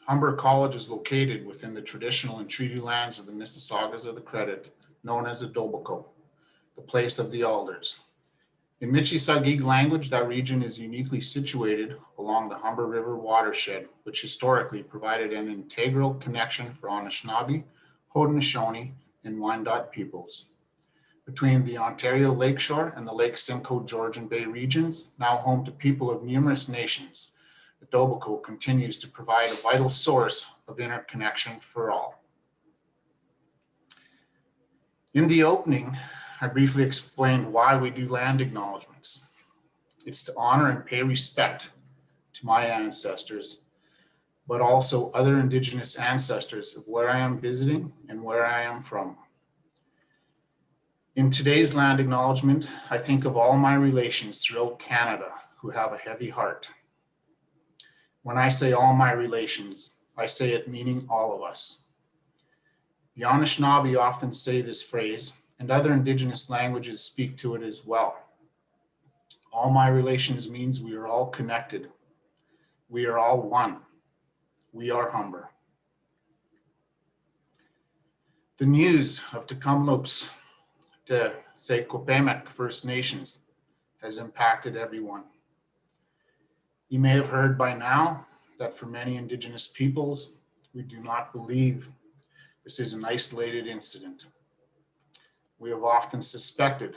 Humber College is located within the traditional and treaty lands of the Mississaugas of the Credit, known as Etobicoke, the place of the alders. In Michi-Saagiig language, that region is uniquely situated along the Humber River watershed, which historically provided an integral connection for Anishinaabe, Haudenosaunee, and Wyandot peoples. Between the Ontario Lakeshore and the Lake Simcoe Georgian Bay regions, now home to people of numerous nations, Etobicoke continues to provide a vital source of interconnection for all. In the opening, I briefly explained why we do land acknowledgements. It's to honor and pay respect to my ancestors, but also other Indigenous ancestors of where I am visiting and where I am from. In today's land acknowledgement, I think of all my relations throughout Canada who have a heavy heart. When I say all my relations, I say it meaning all of us. The Anishinaabe often say this phrase, and other Indigenous languages speak to it as well. All my relations means we are all connected. We are all one. We are Humber. The news of Tecumloops to Sequopemek First Nations has impacted everyone. You may have heard by now that for many Indigenous peoples, we do not believe this is an isolated incident. We have often suspected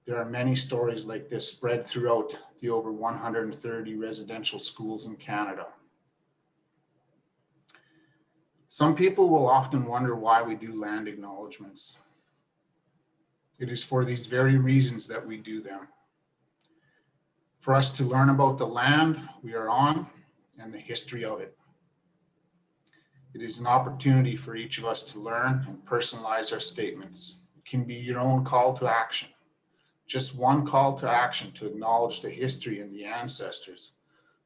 there are many stories like this spread throughout the over 130 residential schools in Canada. Some people will often wonder why we do land acknowledgements. It is for these very reasons that we do them. For us to learn about the land we are on and the history of it. It is an opportunity for each of us to learn and personalize our statements. It can be your own call to action. Just one call to action to acknowledge the history and the ancestors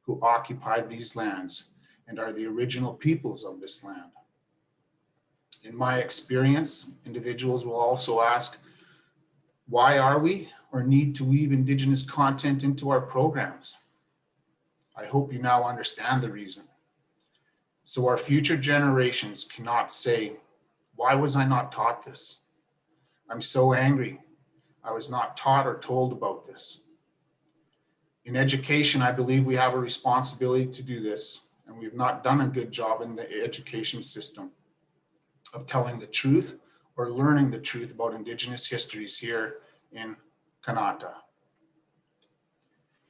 who occupied these lands and are the original peoples of this land. In my experience, individuals will also ask, why are we or need to weave Indigenous content into our programs? I hope you now understand the reason. So our future generations cannot say, why was I not taught this? I'm so angry. I was not taught or told about this. In education, I believe we have a responsibility to do this, and we've not done a good job in the education system of telling the truth or learning the truth about Indigenous histories here in Kanata.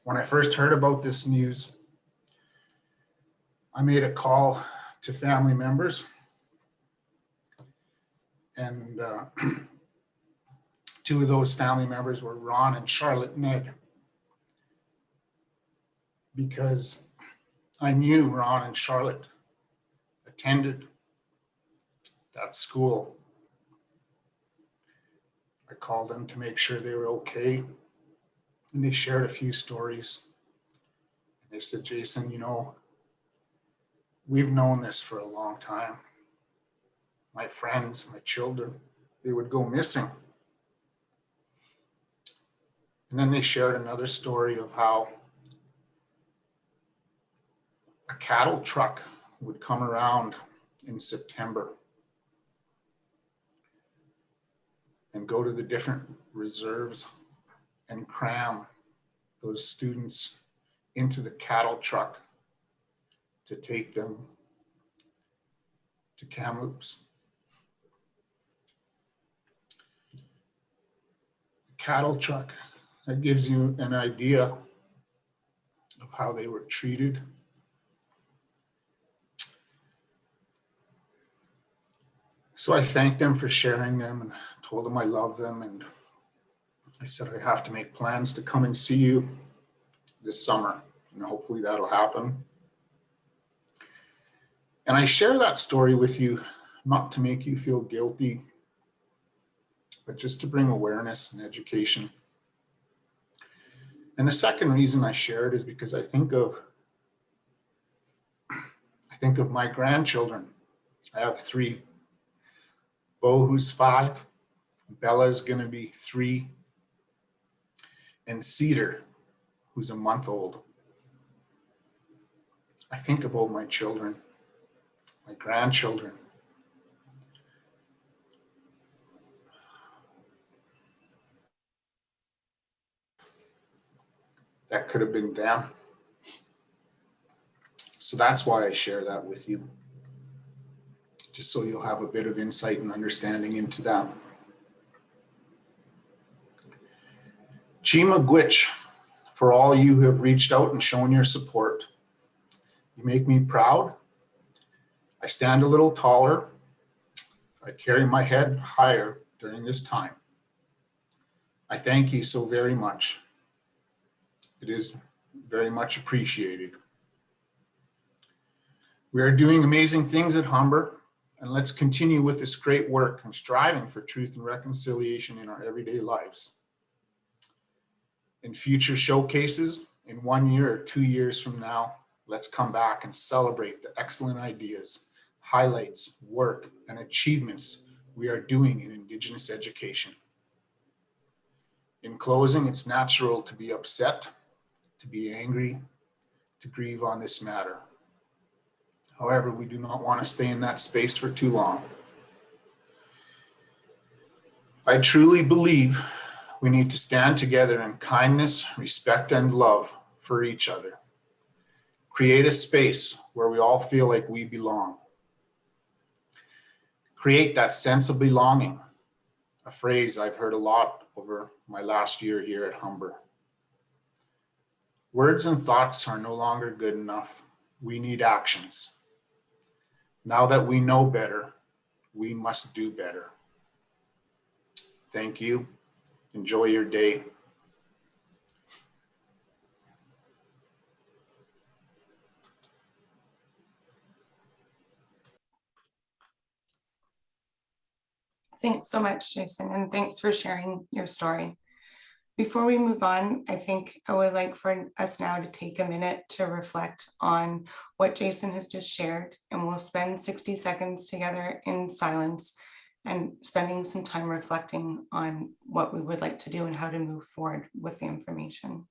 When I first heard about this news, I made a call to family members, and two of those family members were Ron and Charlotte Ned, because I knew Ron and Charlotte attended that school. I called them to make sure they were okay, and they shared a few stories. They said, Jason, you know, we've known this for a long time. My friends, my children, they would go missing. And then they shared another story of how a cattle truck would come around in September and go to the different reserves and cram those students into the cattle truck to take them to Kamloops. Cattle truck, that gives you an idea of how they were treated. So I thanked them for sharing them and told them I love them, and I said I have to make plans to come and see you this summer, and hopefully that'll happen. And I share that story with you, not to make you feel guilty, but just to bring awareness and education. And the second reason I share it is because I think of my grandchildren. I have 3. Bo, who's 5, Bella's gonna be 3, and Cedar, who's a month old. I think about my children, my grandchildren. That could have been them. So that's why I share that with you, just so you'll have a bit of insight and understanding into that. Chima Gwitch, for all you who have reached out and shown your support. You make me proud. I stand a little taller. I carry my head higher during this time. I thank you so very much. It is very much appreciated. We are doing amazing things at Humber, and let's continue with this great work and striving for truth and reconciliation in our everyday lives. In future showcases, in 1 year or 2 years from now, let's come back and celebrate the excellent ideas, highlights, work, and achievements we are doing in Indigenous education. In closing, it's natural to be upset, to be angry, to grieve on this matter. However, we do not want to stay in that space for too long. I truly believe we need to stand together in kindness, respect, and love for each other. Create a space where we all feel like we belong. Create that sense of belonging, a phrase I've heard a lot over my last year here at Humber. Words and thoughts are no longer good enough. We need actions. Now that we know better, we must do better. Thank you. Enjoy your day. Thanks so much, Jason, and thanks for sharing your story. Before we move on, I think I would like for us now to take a minute to reflect on what Jason has just shared, and we'll spend 60 seconds together in silence and spending some time reflecting on what we would like to do and how to move forward with the information.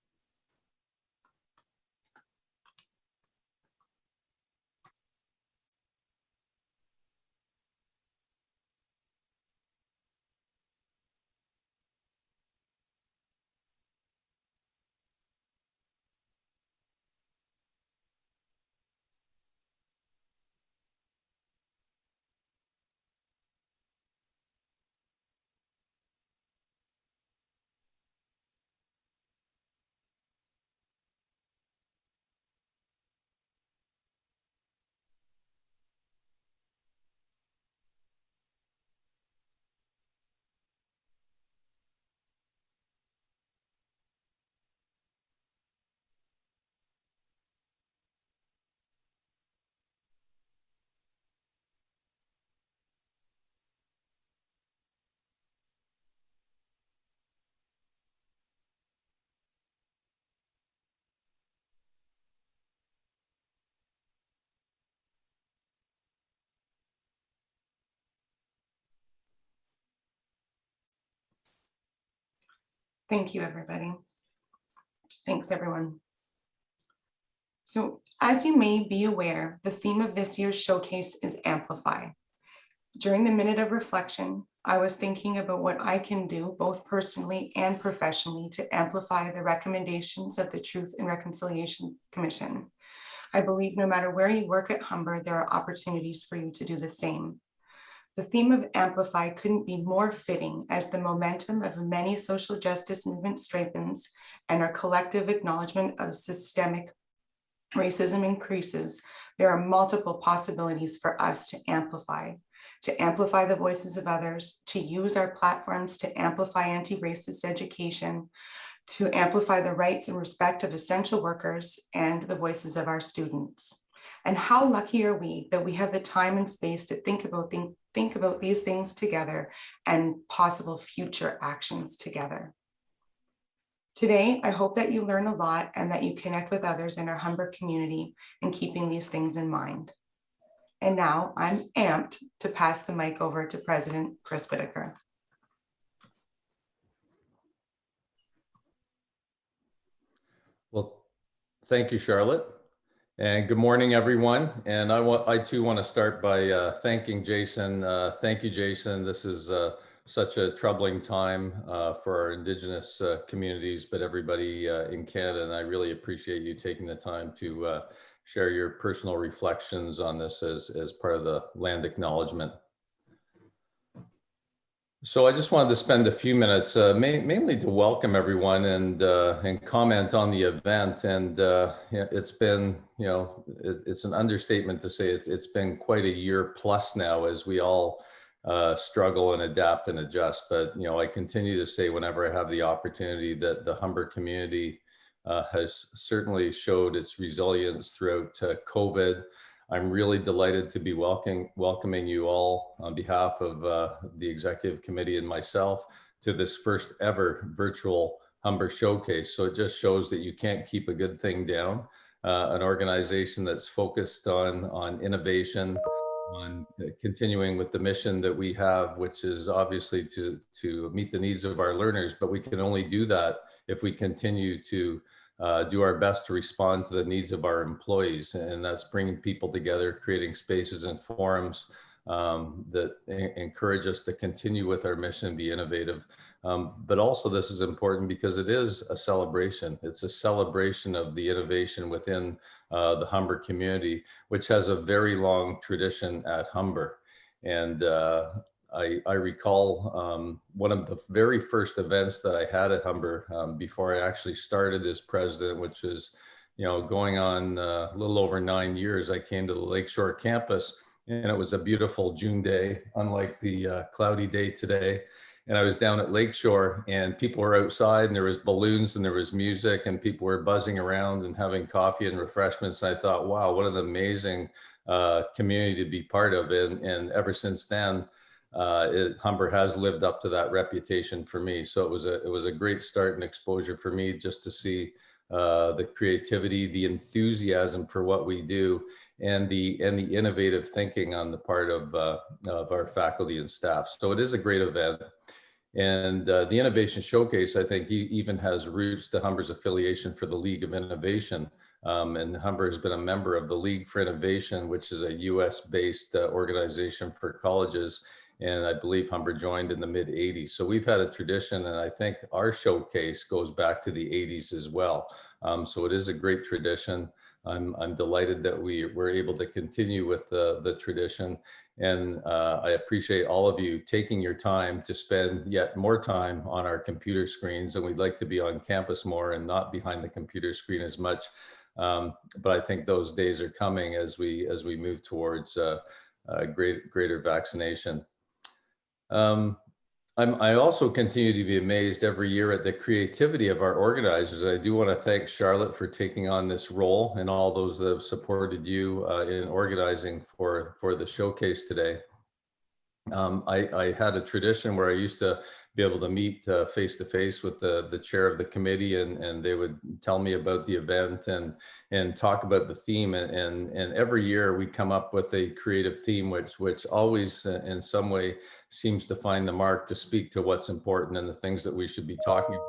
Thank you, everybody. Thanks, everyone. So, as you may be aware, the theme of this year's showcase is Amplify. During the minute of reflection, I was thinking about what I can do, both personally and professionally, to amplify the recommendations of the Truth and Reconciliation Commission. I believe no matter where you work at Humber, there are opportunities for you to do the same. The theme of Amplify couldn't be more fitting as the momentum of many social justice movements strengthens and our collective acknowledgement of systemic racism increases. There are multiple possibilities for us to amplify the voices of others, to use our platforms to amplify anti-racist education, to amplify the rights and respect of essential workers and the voices of our students. And how lucky are we that we have the time and space to think about these things together and possible future actions together. Today, I hope that you learn a lot and that you connect with others in our Humber community in keeping these things in mind. And now I'm amped to pass the mic over to President Chris Whitaker. Well, thank you, Charlotte. And good morning, everyone. And I too want to start by thanking Jason. Thank you, Jason. This is such a troubling time for our Indigenous communities, but everybody in Canada. And I really appreciate you taking the time to share your personal reflections on this as part of the land acknowledgement. So I just wanted to spend a few minutes mainly to welcome everyone and comment on the event. And it's been, it's an understatement to say it's been quite a year plus now as we all struggle and adapt and adjust. But, I continue to say whenever I have the opportunity that the Humber community has certainly showed its resilience throughout COVID. I'm really delighted to be welcoming you all on behalf of the executive committee and myself to this first ever virtual Humber Showcase. So it just shows that you can't keep a good thing down. An organization that's focused on innovation, on continuing with the mission that we have, which is obviously to meet the needs of our learners, but we can only do that if we continue to do our best to respond to the needs of our employees. And that's bringing people together, creating spaces and forums that encourage us to continue with our mission, be innovative. But also this is important because it is a celebration. It's a celebration of the innovation within the Humber community, which has a very long tradition at Humber. And I recall one of the very first events that I had at Humber before I actually started as president, which is, going on a little over 9 years. I came to the Lakeshore campus and it was a beautiful June day, unlike the cloudy day today. And I was down at Lakeshore and people were outside and there was balloons and there was music and people were buzzing around and having coffee and refreshments. And I thought, wow, what an amazing community to be part of. And ever since then, Humber has lived up to that reputation for me. So it was a great start and exposure for me just to see the creativity, the enthusiasm for what we do, and the innovative thinking on the part of our faculty and staff. So it is a great event. And the Innovation Showcase, I think, even has roots to Humber's affiliation for the League of Innovation. And Humber has been a member of the League for Innovation, which is a US-based organization for colleges. And I believe Humber joined in the mid-'80s. So we've had a tradition, and I think our showcase goes back to the '80s as well. So it is a great tradition. I'm delighted that we were able to continue with the tradition. And I appreciate all of you taking your time to spend yet more time on our computer screens. And we'd like to be on campus more and not behind the computer screen as much. But I think those days are coming as we move towards greater vaccination. I also continue to be amazed every year at the creativity of our organizers. I do want to thank Charlotte for taking on this role and all those that have supported you in organizing for the showcase today. I had a tradition where I used to be able to meet face to face with the chair of the committee, and they would tell me about the event and talk about the theme. And every year we come up with a creative theme, which always in some way seems to find the mark to speak to what's important and the things that we should be talking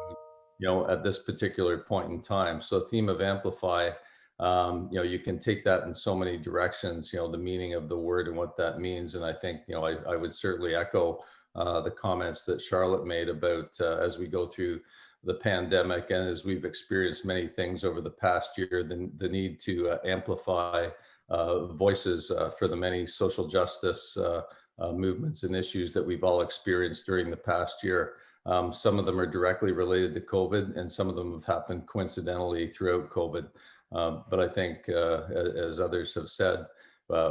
about, at this particular point in time. So theme of Amplify. You can take that in so many directions, the meaning of the word and what that means. And I think, I would certainly echo the comments that Charlotte made about as we go through the pandemic and as we've experienced many things over the past year, the need to amplify voices for the many social justice movements and issues that we've all experienced during the past year. Some of them are directly related to COVID, and some of them have happened coincidentally throughout COVID. But I think, as others have said,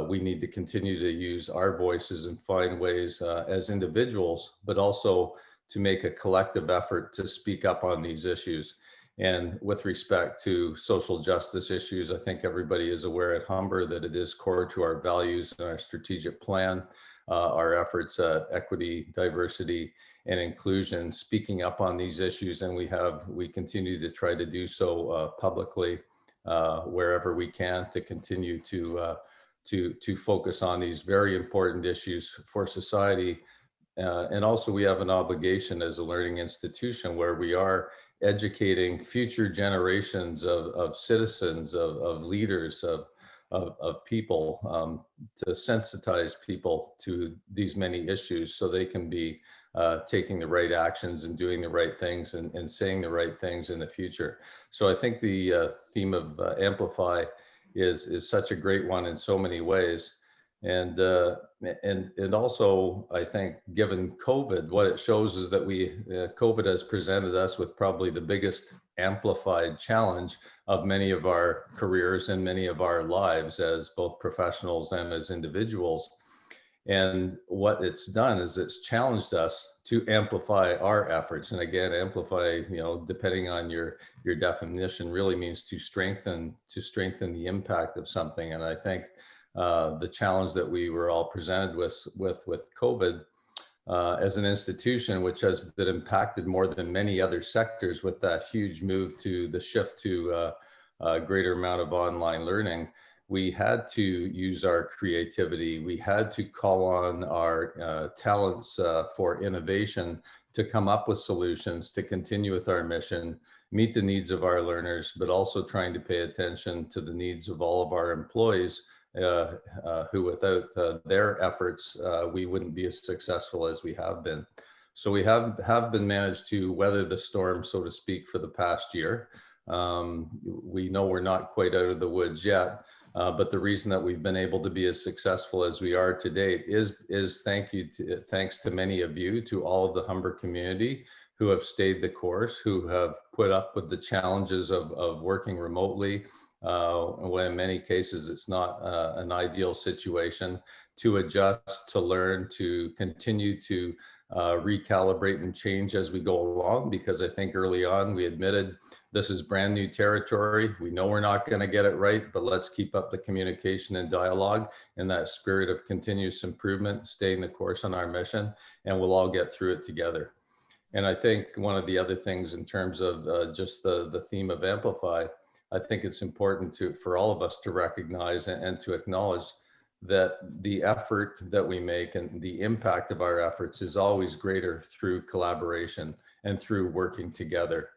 we need to continue to use our voices and find ways as individuals, but also to make a collective effort to speak up on these issues. And with respect to social justice issues, I think everybody is aware at Humber that it is core to our values and our strategic plan, our efforts at equity, diversity, and inclusion, speaking up on these issues. And we continue to try to do so publicly wherever we can to continue to focus on these very important issues for society. And also we have an obligation as a learning institution where we are educating future generations of citizens, of leaders, of people, to sensitize people to these many issues so they can be taking the right actions and doing the right things and saying the right things in the future. So I think the theme of Amplify is such a great one in so many ways. And also, I think, given COVID, what it shows is that COVID has presented us with probably the biggest amplified challenge of many of our careers and many of our lives as both professionals and as individuals. And what it's done is it's challenged us to amplify our efforts. And again, amplify, depending on your definition, really means to strengthen the impact of something. And I think the challenge that we were all presented with COVID as an institution, which has been impacted more than many other sectors with that huge move to the shift to a greater amount of online learning, we had to use our creativity. We had to call on our talents for innovation to come up with solutions, to continue with our mission, meet the needs of our learners, but also trying to pay attention to the needs of all of our employees who without their efforts, we wouldn't be as successful as we have been. So we have been managed to weather the storm, so to speak, for the past year. We know we're not quite out of the woods yet, but the reason that we've been able to be as successful as we are to date is thanks to many of you, to all of the Humber community who have stayed the course, who have put up with the challenges of working remotely, when in many cases it's not an ideal situation, to adjust, to learn, to continue to recalibrate and change as we go along, because I think early on we admitted this is brand new territory. We know we're not going to get it right, but let's keep up the communication and dialogue in that spirit of continuous improvement, staying the course on our mission, and we'll all get through it together. And I think one of the other things in terms of just the theme of Amplify, I think it's important for all of us to recognize and to acknowledge that the effort that we make and the impact of our efforts is always greater through collaboration and through working together.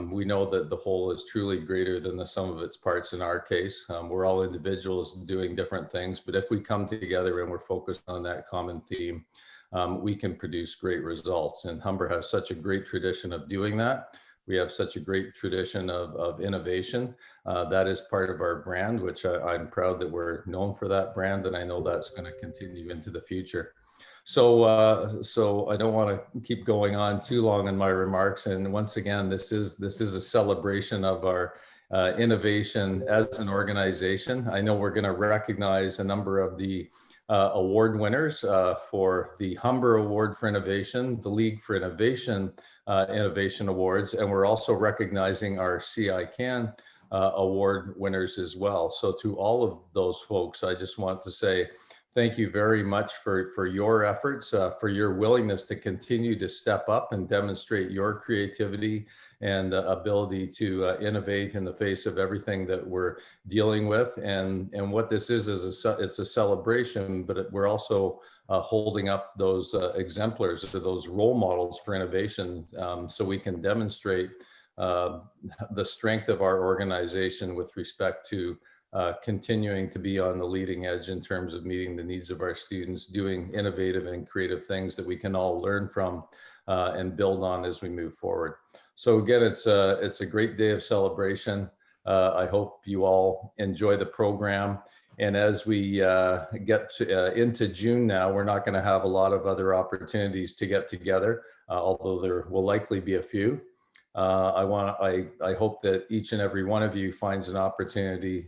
We know that the whole is truly greater than the sum of its parts in our case. We're all individuals doing different things, but if we come together and we're focused on that common theme, we can produce great results. And Humber has such a great tradition of doing that. We have such a great tradition of innovation. That is part of our brand, which I'm proud that we're known for that brand, and I know that's going to continue into the future. So I don't want to keep going on too long in my remarks. And once again, this is a celebration of our innovation as an organization. I know we're going to recognize a number of the award winners for the Humber Award for Innovation, the League for Innovation Innovation Awards, and we're also recognizing our CI Can award winners as well. So to all of those folks, I just want to say thank you very much for your efforts, for your willingness to continue to step up and demonstrate your creativity and ability to innovate in the face of everything that we're dealing with. And what this is it's a celebration, but we're also holding up those exemplars or those role models for innovation, so we can demonstrate the strength of our organization with respect to continuing to be on the leading edge in terms of meeting the needs of our students, doing innovative and creative things that we can all learn from and build on as we move forward. So again, it's a great day of celebration. I hope you all enjoy the program. And as we get into June now, we're not going to have a lot of other opportunities to get together, although there will likely be a few. I hope that each and every one of you finds an opportunity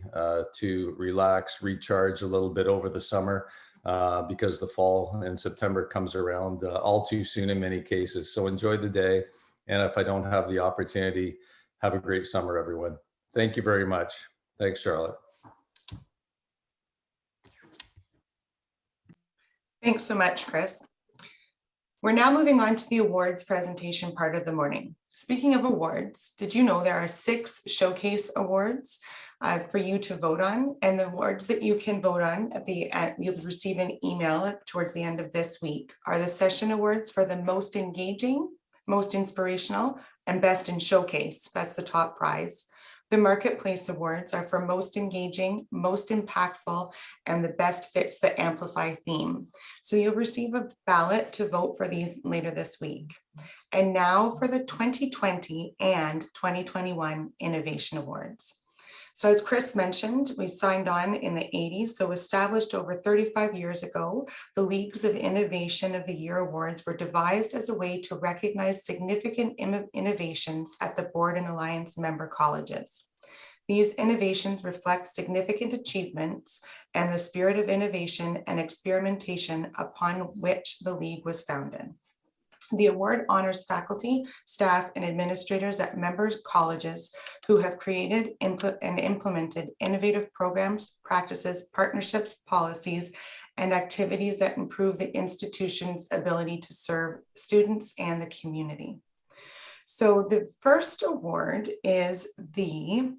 to relax, recharge a little bit over the summer, because the fall and September comes around all too soon in many cases. So enjoy the day. And if I don't have the opportunity, have a great summer, everyone. Thank you very much. Thanks, Charlotte. Thanks so much, Chris. We're now moving on to the awards presentation part of the morning. Speaking of awards, did you know there are 6 showcase awards for you to vote on? And the awards that you can vote on you'll receive an email towards the end of this week are the session awards for the most engaging, most inspirational, and Best in Showcase, that's the top prize. The Marketplace Awards are for most engaging, most impactful, and the best fits the Amplify theme. So you'll receive a ballot to vote for these later this week. And now for the 2020 and 2021 Innovation Awards. So as Chris mentioned, we signed on in the 80s, so established over 35 years ago, the Leagues of Innovation of the Year Awards were devised as a way to recognize significant innovations at the board and alliance member colleges. These innovations reflect significant achievements and the spirit of innovation and experimentation upon which the League was founded. The award honors faculty, staff, and administrators at member colleges who have created and implemented innovative programs, practices, partnerships, policies, and activities that improve the institution's ability to serve students and the community. So the first award is the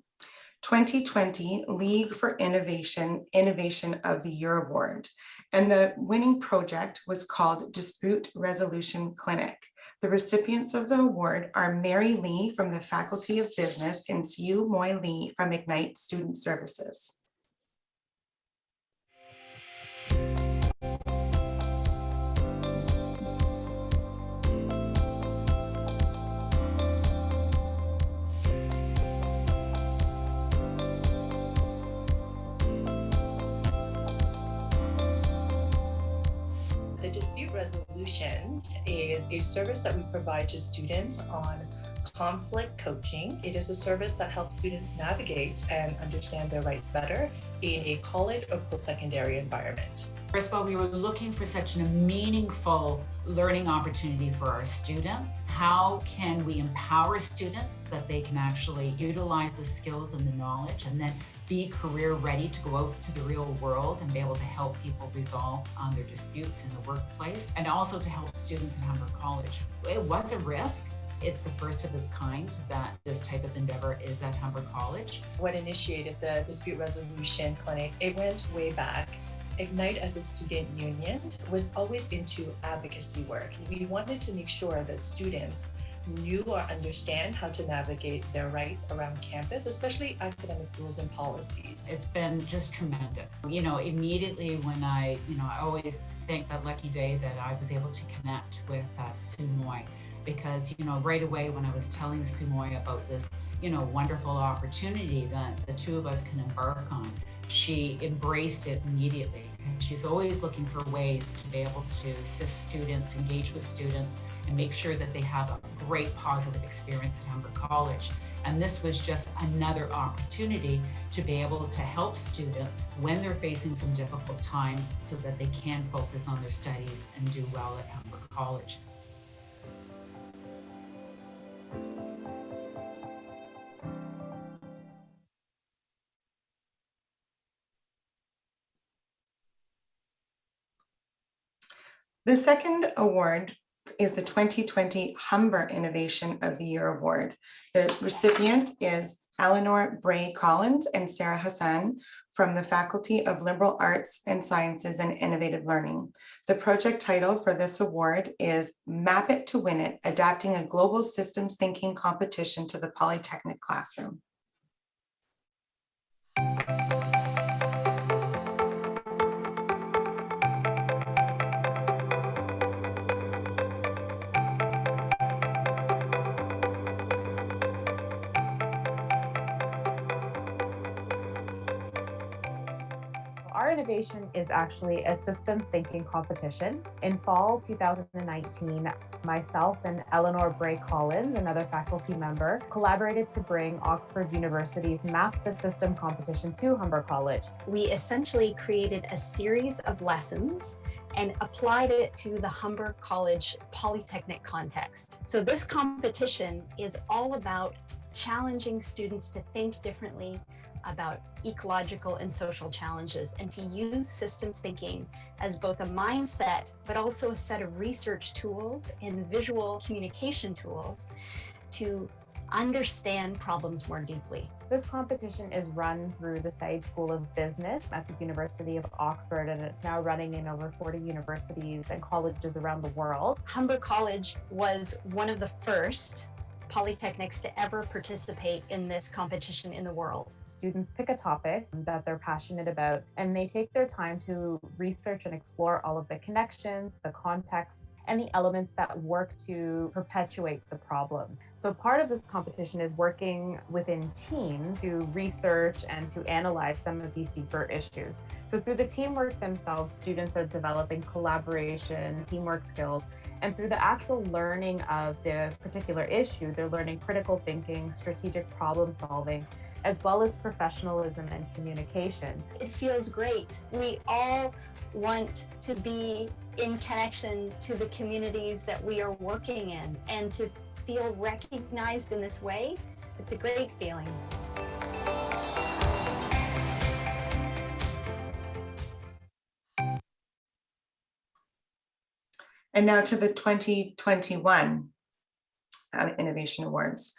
2020 League for Innovation of the Year Award. And the winning project was called Dispute Resolution Clinic. The recipients of the award are Mary Lee from the Faculty of Business and Siu Moy Lee from Ignite Student Services. The dispute resolution is a service that we provide to students on conflict coaching. It is a service that helps students navigate and understand their rights better in a college or post-secondary environment. First of all, we were looking for such a meaningful learning opportunity for our students. How can we empower students that they can actually utilize the skills and the knowledge and then be career ready to go out to the real world and be able to help people resolve their disputes in the workplace, and also to help students at Humber College. It was a risk. It's the first of its kind that this type of endeavor is at Humber College. What initiated the Dispute Resolution Clinic, it went way back. Ignite as a student union was always into advocacy work. We wanted to make sure that students knew or understand how to navigate their rights around campus, especially academic rules and policies. It's been just tremendous. You know, immediately when I always thank that lucky day that I was able to connect with Sue Moy, because, right away when I was telling Sue Moy about this, wonderful opportunity that the two of us can embark on, she embraced it immediately. She's always looking for ways to be able to assist students, engage with students, and make sure that they have a great positive experience at Humber College. And this was just another opportunity to be able to help students when they're facing some difficult times so that they can focus on their studies and do well at Humber College. The second award is the 2020 Humber Innovation of the Year Award. The recipient is Eleanor Bray Collins and Sarah Hassan from the Faculty of Liberal Arts and Sciences and Innovative Learning. The project title for this award is Map It to Win It, Adapting a Global Systems Thinking Competition to the Polytechnic Classroom. Our innovation is actually a systems thinking competition. In fall 2019, myself and Eleanor Bray Collins, another faculty member, collaborated to bring Oxford University's Map the System competition to Humber College. We essentially created a series of lessons and applied it to the Humber College Polytechnic context. So this competition is all about challenging students to think differently about ecological and social challenges, and to use systems thinking as both a mindset, but also a set of research tools and visual communication tools to understand problems more deeply. This competition is run through the Said School of Business at the University of Oxford, and it's now running in over 40 universities and colleges around the world. Humber College was one of the first polytechnics to ever participate in this competition in the world. Students pick a topic that they're passionate about, and they take their time to research and explore all of the connections, the context, and the elements that work to perpetuate the problem. So part of this competition is working within teams to research and to analyze some of these deeper issues. So through the teamwork themselves, students are developing collaboration, teamwork skills, and through the actual learning of the particular issue, they're learning critical thinking, strategic problem solving, as well as professionalism and communication. It feels great. We all want to be in connection to the communities that we are working in, and to feel recognized in this way, it's a great feeling. And now to the 2021 Innovation Awards.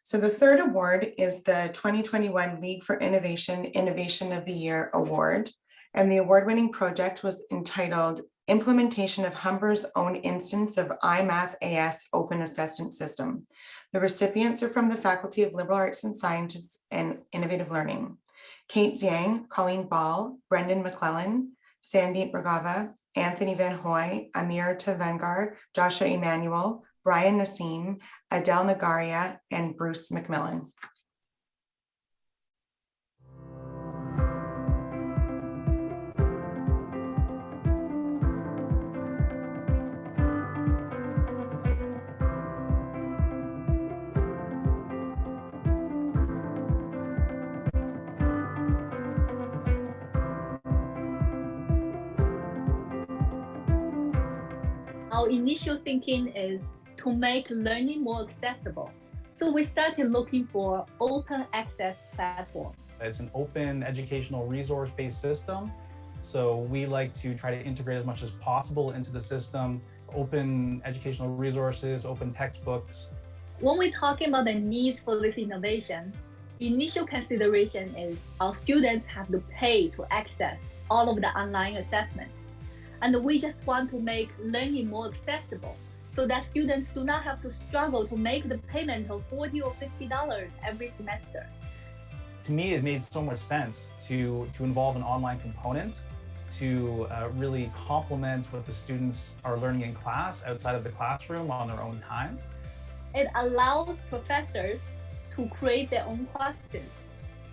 So the third award is the 2021 League for Innovation Innovation of the Year Award. And the award-winning project was entitled Implementation of Humber's Own Instance of iMath AS Open Assessment System. The recipients are from the Faculty of Liberal Arts and Sciences and Innovative Learning. Kate Zhang, Colleen Ball, Brendan McClellan, Sandeep Raghavan, Anthony Van Hoy, Amir Tavangar, Joshua Emanuel, Brian Nassim, Adele Nagaria, and Bruce McMillan. Our initial thinking is to make learning more accessible. So we started looking for open access platform. It's an open educational resource-based system. So we like to try to integrate as much as possible into the system, open educational resources, open textbooks. When we're talking about the needs for this innovation, initial consideration is our students have to pay to access all of the online assessments. And we just want to make learning more accessible so that students do not have to struggle to make the payment of $40 or $50 every semester. To me, it made so much sense to involve an online component to really complement what the students are learning in class outside of the classroom on their own time. It allows professors to create their own questions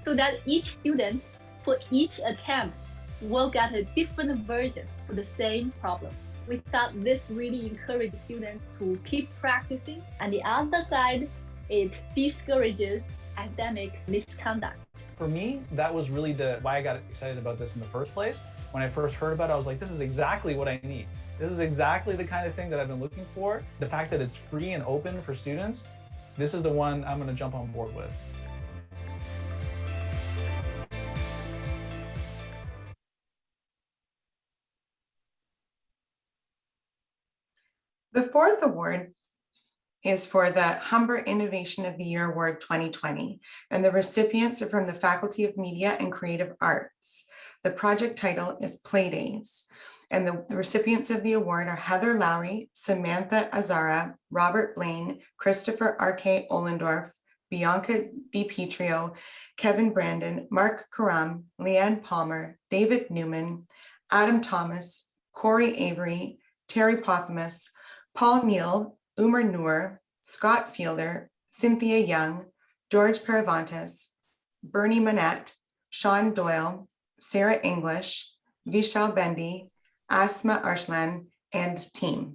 so that each student for each attempt will get a different version for the same problem. We thought this really encouraged students to keep practicing. And the other side, it discourages academic misconduct. For me, that was really why I got excited about this in the first place. When I first heard about it, I was like, this is exactly what I need. This is exactly the kind of thing that I've been looking for. The fact that it's free and open for students, this is the one I'm going to jump on board with. The fourth award is for the Humber Innovation of the Year Award 2020, and the recipients are from the Faculty of Media and Creative Arts. The project title is Playdays, and the recipients of the award are Heather Lowry, Samantha Azara, Robert Blaine, Christopher R.K. Ollendorf, Bianca DiPietro, Kevin Brandon, Mark Karam, Leanne Palmer, David Newman, Adam Thomas, Corey Avery, Terry Pothamus, Paul Neal, Umar Noor, Scott Fielder, Cynthia Young, George Paravantes, Bernie Manette, Sean Doyle, Sarah English, Vishal Bendy, Asma Arslan, and team.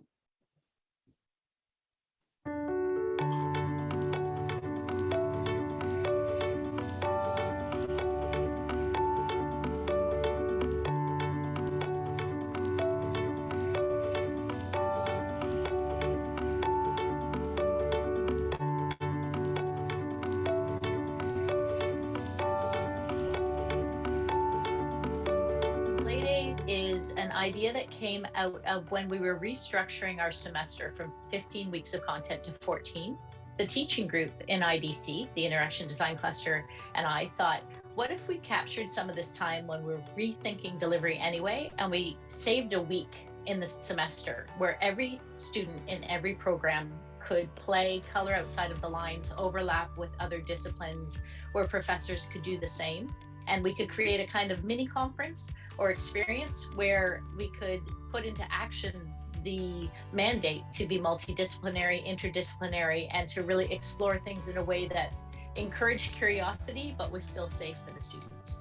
An idea that came out of when we were restructuring our semester from 15 weeks of content to 14. The teaching group in IDC, the Interaction Design Cluster, and I thought, what if we captured some of this time when we're rethinking delivery anyway, and we saved a week in the semester where every student in every program could play, color outside of the lines, overlap with other disciplines where professors could do the same. And we could create a kind of mini conference or experience where we could put into action the mandate to be multidisciplinary, interdisciplinary, and to really explore things in a way that encouraged curiosity, but was still safe for the students.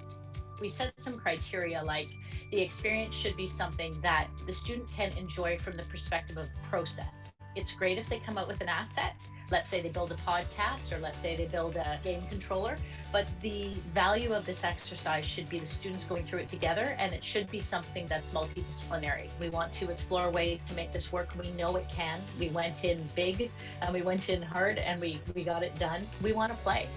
We set some criteria like the experience should be something that the student can enjoy from the perspective of process. It's great if they come out with an asset. Let's say they build a podcast, or let's say they build a game controller, but the value of this exercise should be the students going through it together, and it should be something that's multidisciplinary. We want to explore ways to make this work. We know it can. We went in big and we went in hard and we got it done. We want to play.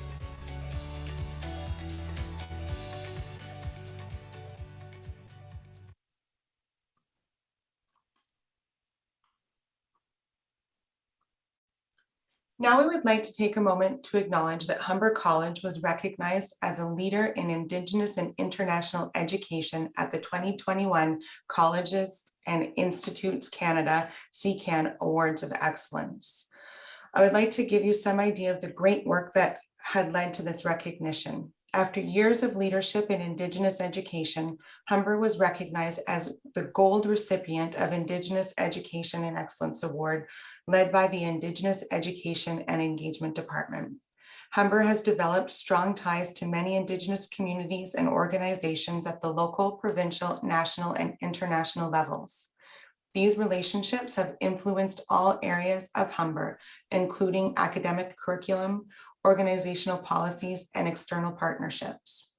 Now we would like to take a moment to acknowledge that Humber College was recognized as a leader in Indigenous and international education at the 2021 Colleges and Institutes Canada CCAN Awards of Excellence. I would like to give you some idea of the great work that had led to this recognition. After years of leadership in Indigenous education, Humber was recognized as the gold recipient of Indigenous Education and Excellence Award, led by the Indigenous Education and Engagement Department. Humber has developed strong ties to many Indigenous communities and organizations at the local, provincial, national, and international levels. These relationships have influenced all areas of Humber, including academic curriculum, organizational policies, and external partnerships.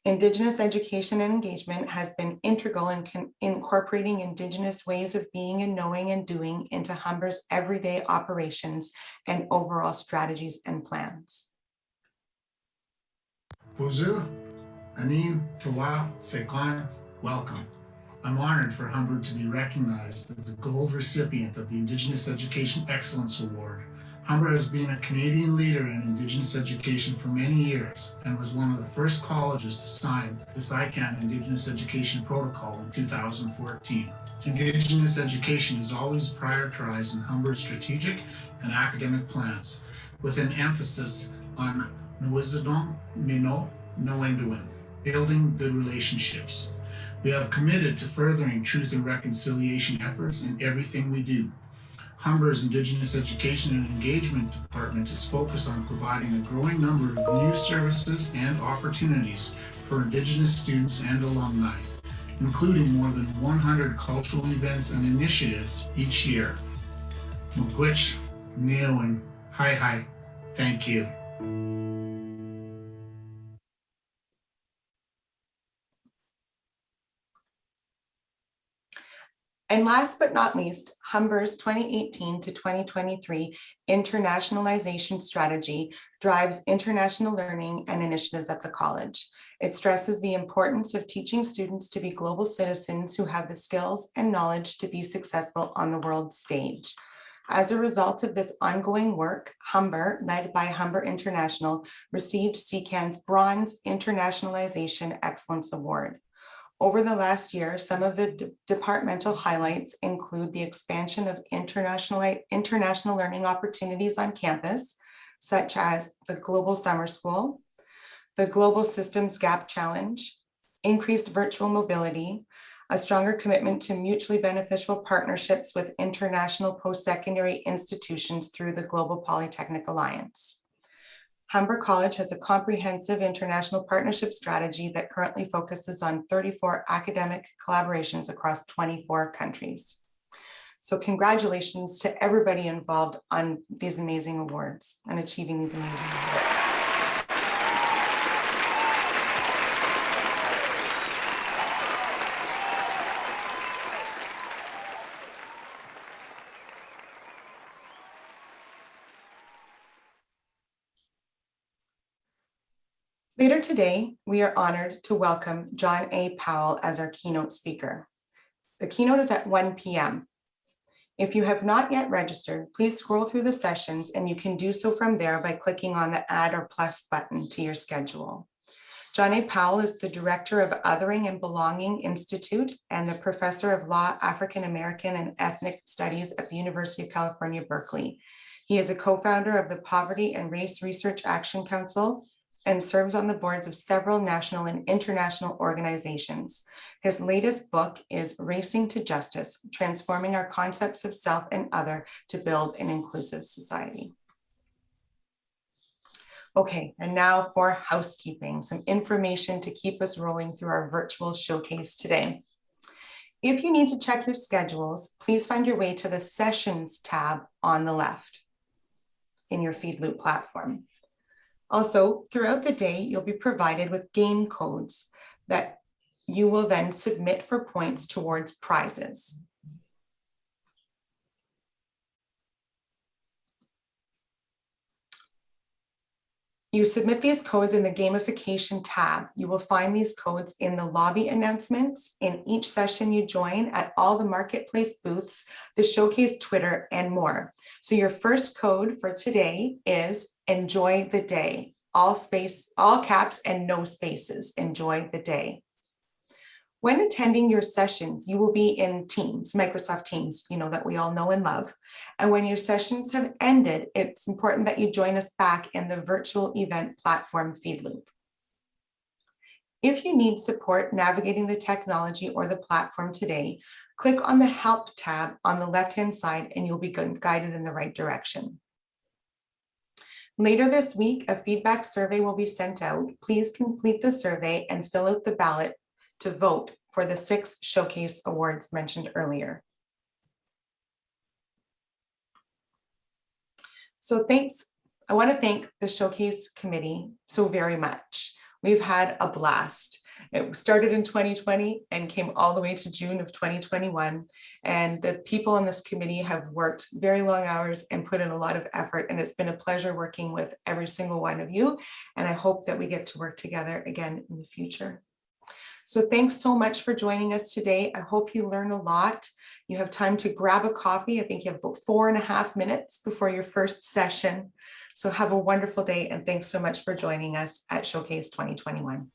Indigenous education and engagement has been integral in incorporating Indigenous ways of being and knowing and doing into Humber's everyday operations and overall strategies and plans. Bonjour, Anin, Tawa, Sekwan, welcome. I'm honored for Humber to be recognized as the gold recipient of the Indigenous Education Excellence Award. Humber has been a Canadian leader in Indigenous education for many years and was one of the first colleges to sign the SICAN Indigenous Education Protocol in 2014. Indigenous education is always prioritized in Humber's strategic and academic plans, with an emphasis on Nwisadong, Mino, Noenduin, building good relationships. We have committed to furthering truth and reconciliation efforts in everything we do. Humber's Indigenous Education and Engagement Department is focused on providing a growing number of new services and opportunities for Indigenous students and alumni, including more than 100 cultural events and initiatives each year. Mugwich, Neowen, hi, thank you. And last but not least, Humber's 2018 to 2023 internationalization strategy drives international learning and initiatives at the college. It stresses the importance of teaching students to be global citizens who have the skills and knowledge to be successful on the world stage. As a result of this ongoing work, Humber, led by Humber International, received CCAN's Bronze Internationalization Excellence Award. Over the last year, some of the departmental highlights include the expansion of international learning opportunities on campus, such as the Global Summer School, the Global Systems Gap Challenge, increased virtual mobility, a stronger commitment to mutually beneficial partnerships with international post-secondary institutions through the Global Polytechnic Alliance. Humber College has a comprehensive international partnership strategy that currently focuses on 34 academic collaborations across 24 countries. So congratulations to everybody involved on these amazing awards and achieving these amazing awards. Later today, we are honored to welcome John A. Powell as our keynote speaker. The keynote is at 1 p.m. If you have not yet registered, please scroll through the sessions, and you can do so from there by clicking on the add or plus button to your schedule. John A. Powell is the Director of Othering and Belonging Institute and the Professor of Law, African American and Ethnic Studies at the University of California, Berkeley. He is a co-founder of the Poverty and Race Research Action Council and serves on the boards of several national and international organizations. His latest book is Racing to Justice, Transforming Our Concepts of Self and Other to Build an Inclusive Society. Okay, and now for housekeeping, some information to keep us rolling through our virtual showcase today. If you need to check your schedules, please find your way to the Sessions tab on the left in your FeedLoop platform. Also, throughout the day, you'll be provided with game codes that you will then submit for points towards prizes. You submit these codes in the gamification tab. You will find these codes in the lobby announcements, in each session you join, at all the marketplace booths, the showcase Twitter, and more. So your first code for today is enjoy the day. All caps and no spaces, enjoy the day. When attending your sessions, you will be in Teams, Microsoft Teams, that we all know and love. And when your sessions have ended, it's important that you join us back in the virtual event platform FeedLoop. If you need support navigating the technology or the platform today, click on the Help tab on the left-hand side and you'll be guided in the right direction. Later this week, a feedback survey will be sent out. Please complete the survey and fill out the ballot to vote for the 6 showcase awards mentioned earlier. So I want to thank the showcase committee so very much. We've had a blast. It started in 2020 and came all the way to June of 2021. And the people on this committee have worked very long hours and put in a lot of effort. And it's been a pleasure working with every single one of you. And I hope that we get to work together again in the future. So thanks so much for joining us today. I hope you learn a lot. You have time to grab a coffee. I think you have about 4.5 minutes before your first session. So have a wonderful day and thanks so much for joining us at Showcase 2021.